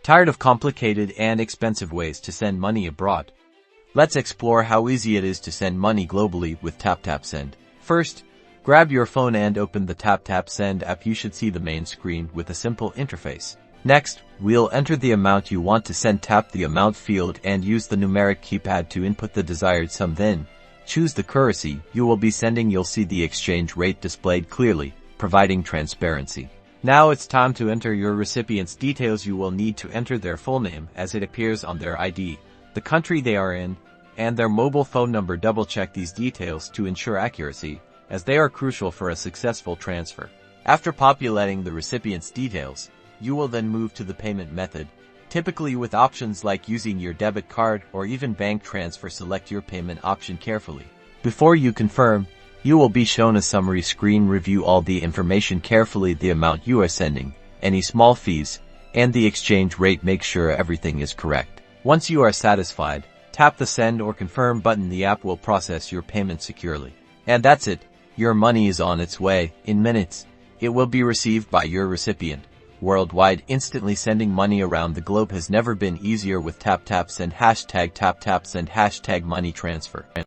Tired of complicated and expensive ways to send money abroad? Let's explore how easy it is to send money globally with Taptap Send. First, grab your phone and open the Taptap Send app. You should see the main screen with a simple interface. Next, we'll enter the amount you want to send. Tap the amount field and use the numeric keypad to input the desired sum. Then, choose the currency you will be sending. You'll see the exchange rate displayed clearly, providing transparency. Now it's time to enter your recipient's details. You will need to enter their full name as it appears on their ID, the country they are in, and their mobile phone number. Double-check these details to ensure accuracy, as they are crucial for a successful transfer. After populating the recipient's details, you will then move to the payment method, typically with options like using your debit card or even bank transfer. Select your payment option carefully. Before you confirm, you will be shown a summary screen. Review all the information carefully: the amount you are sending, any small fees, and the exchange rate. Make sure everything is correct. Once you are satisfied, tap the Send or Confirm button. The app will process your payment securely. And that's it. Your money is on its way. In minutes, it will be received by your recipient. Worldwide, instantly sending money around the globe has never been easier with Taptap Send. #TaptapSend #money transfer.